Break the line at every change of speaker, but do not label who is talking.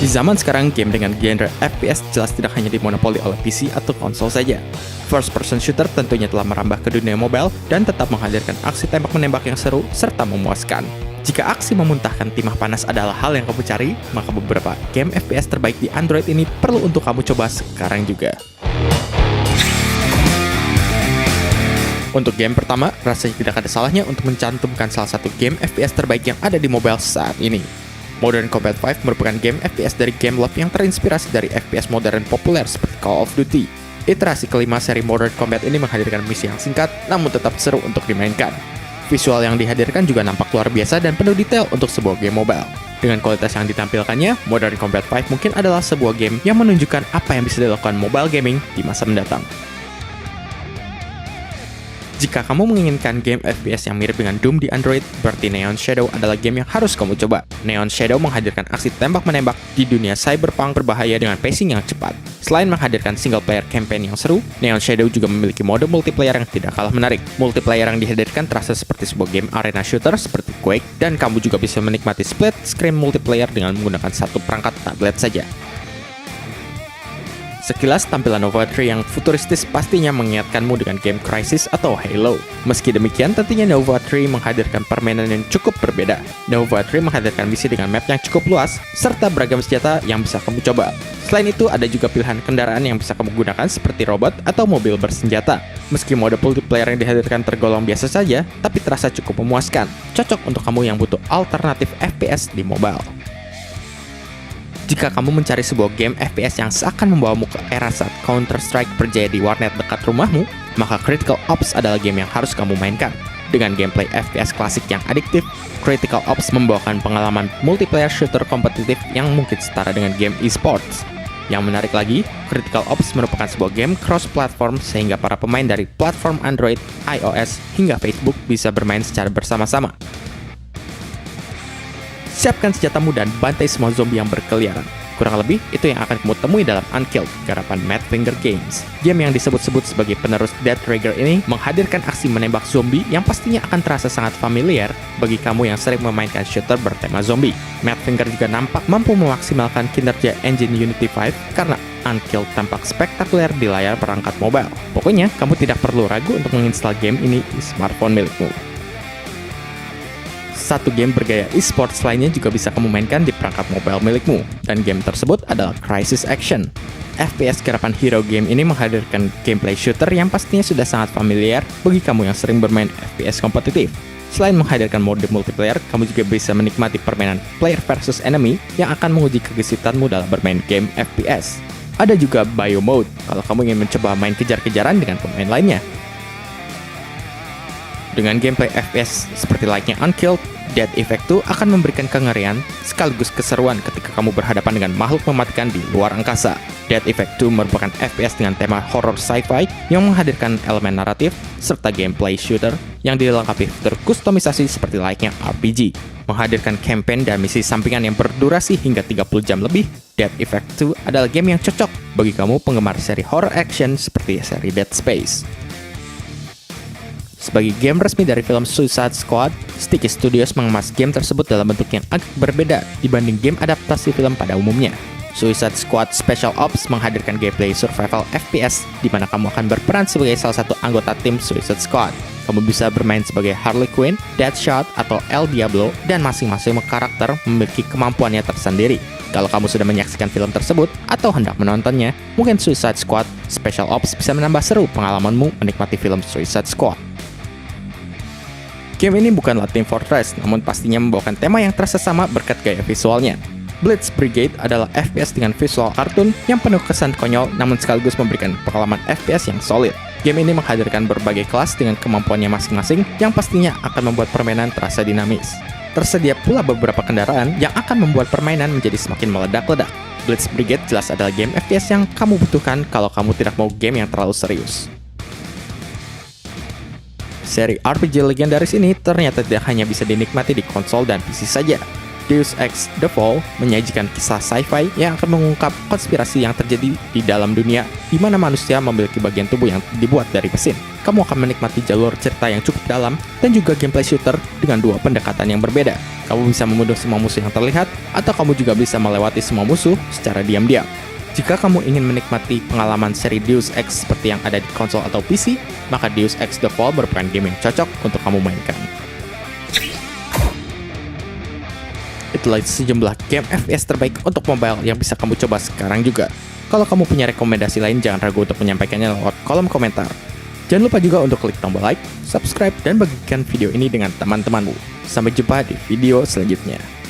Di zaman sekarang, game dengan genre FPS jelas tidak hanya dimonopoli oleh PC atau konsol saja. First person shooter tentunya telah merambah ke dunia mobile dan tetap menghadirkan aksi tembak-menembak yang seru serta memuaskan. Jika aksi memuntahkan timah panas adalah hal yang kamu cari, maka beberapa game FPS terbaik di Android ini perlu untuk kamu coba sekarang juga. Untuk game pertama, rasanya tidak ada salahnya untuk mencantumkan salah satu game FPS terbaik yang ada di mobile saat ini. Modern Combat 5 merupakan game FPS dari Gameloft yang terinspirasi dari FPS modern populer seperti Call of Duty. Iterasi kelima seri Modern Combat ini menghadirkan misi yang singkat, namun tetap seru untuk dimainkan. Visual yang dihadirkan juga nampak luar biasa dan penuh detail untuk sebuah game mobile. Dengan kualitas yang ditampilkannya, Modern Combat 5 mungkin adalah sebuah game yang menunjukkan apa yang bisa dilakukan mobile gaming di masa mendatang. Jika kamu menginginkan game FPS yang mirip dengan Doom di Android, berarti Neon Shadow adalah game yang harus kamu coba. Neon Shadow menghadirkan aksi tembak-menembak di dunia cyberpunk berbahaya dengan pacing yang cepat. Selain menghadirkan single player campaign yang seru, Neon Shadow juga memiliki mode multiplayer yang tidak kalah menarik. Multiplayer yang dihadirkan terasa seperti sebuah game arena shooter seperti Quake, dan kamu juga bisa menikmati split screen multiplayer dengan menggunakan satu perangkat tablet saja. Sekilas tampilan Nova 3 yang futuristis pastinya mengingatkanmu dengan game Crysis atau Halo. Meski demikian, tentunya Nova 3 menghadirkan permainan yang cukup berbeda. Nova 3 menghadirkan misi dengan map yang cukup luas, serta beragam senjata yang bisa kamu coba. Selain itu, ada juga pilihan kendaraan yang bisa kamu gunakan seperti robot atau mobil bersenjata. Meski mode multiplayer yang dihadirkan tergolong biasa saja, tapi terasa cukup memuaskan. Cocok untuk kamu yang butuh alternatif FPS di mobile. Jika kamu mencari sebuah game FPS yang seakan membawamu ke era saat Counter-Strike berjaya di warnet dekat rumahmu, maka Critical Ops adalah game yang harus kamu mainkan. Dengan gameplay FPS klasik yang adiktif, Critical Ops membawakan pengalaman multiplayer shooter kompetitif yang mungkin setara dengan game e-sports. Yang menarik lagi, Critical Ops merupakan sebuah game cross-platform sehingga para pemain dari platform Android, iOS, hingga Facebook bisa bermain secara bersama-sama. Siapkan senjatamu dan bantai semua zombie yang berkeliaran. Kurang lebih, itu yang akan kamu temui dalam Unkilled, garapan Madfinger Games. Game yang disebut-sebut sebagai penerus Dead Trigger ini menghadirkan aksi menembak zombie yang pastinya akan terasa sangat familiar bagi kamu yang sering memainkan shooter bertema zombie. Madfinger juga nampak mampu memaksimalkan kinerja engine Unity 5 karena Unkilled tampak spektakuler di layar perangkat mobile. Pokoknya, kamu tidak perlu ragu untuk menginstal game ini di smartphone milikmu. Satu game bergaya e-sports lainnya juga bisa kamu mainkan di perangkat mobile milikmu, dan game tersebut adalah Crysis Action. FPS garapan Hero Game ini menghadirkan gameplay shooter yang pastinya sudah sangat familiar bagi kamu yang sering bermain FPS kompetitif. Selain menghadirkan mode multiplayer, kamu juga bisa menikmati permainan player versus enemy yang akan menguji kegesitanmu dalam bermain game FPS. Ada juga Bio Mode, kalau kamu ingin mencoba main kejar-kejaran dengan pemain lainnya. Dengan gameplay FPS seperti layaknya Unkilled, Dead Effect 2 akan memberikan kengerian sekaligus keseruan ketika kamu berhadapan dengan makhluk mematikan di luar angkasa. Dead Effect 2 merupakan FPS dengan tema horror sci-fi yang menghadirkan elemen naratif serta gameplay shooter yang dilengkapi fitur kustomisasi seperti layaknya RPG. Menghadirkan campaign dan misi sampingan yang berdurasi hingga 30 jam lebih, Dead Effect 2 adalah game yang cocok bagi kamu penggemar seri horror action seperti seri Dead Space. Sebagai game resmi dari film Suicide Squad, Sticky Studios mengemas game tersebut dalam bentuk yang agak berbeda dibanding game adaptasi film pada umumnya. Suicide Squad Special Ops menghadirkan gameplay survival FPS di mana kamu akan berperan sebagai salah satu anggota tim Suicide Squad. Kamu bisa bermain sebagai Harley Quinn, Deadshot, atau El Diablo, dan masing-masing karakter memiliki kemampuannya tersendiri. Kalau kamu sudah menyaksikan film tersebut atau hendak menontonnya, mungkin Suicide Squad Special Ops bisa menambah seru pengalamanmu menikmati film Suicide Squad. Game ini bukanlah Team Fortress, namun pastinya membawakan tema yang terasa sama berkat gaya visualnya. Blitz Brigade adalah FPS dengan visual kartun yang penuh kesan konyol namun sekaligus memberikan pengalaman FPS yang solid. Game ini menghadirkan berbagai kelas dengan kemampuannya masing-masing yang pastinya akan membuat permainan terasa dinamis. Tersedia pula beberapa kendaraan yang akan membuat permainan menjadi semakin meledak-ledak. Blitz Brigade jelas adalah game FPS yang kamu butuhkan kalau kamu tidak mau game yang terlalu serius. Seri RPG legendaris ini ternyata tidak hanya bisa dinikmati di konsol dan PC saja. Deus Ex The Fall menyajikan kisah sci-fi yang akan mengungkap konspirasi yang terjadi di dalam dunia di mana manusia memiliki bagian tubuh yang dibuat dari mesin. Kamu akan menikmati jalur cerita yang cukup dalam dan juga gameplay shooter dengan dua pendekatan yang berbeda. Kamu bisa membunuh semua musuh yang terlihat, atau kamu juga bisa melewati semua musuh secara diam-diam. Jika kamu ingin menikmati pengalaman seri Deus Ex seperti yang ada di konsol atau PC, maka Deus Ex The Fall merupakan game yang cocok untuk kamu mainkan. Itulah sejumlah game FPS terbaik untuk mobile yang bisa kamu coba sekarang juga. Kalau kamu punya rekomendasi lain, jangan ragu untuk menyampaikannya lewat kolom komentar. Jangan lupa juga untuk klik tombol like, subscribe, dan bagikan video ini dengan teman-temanmu. Sampai jumpa di video selanjutnya.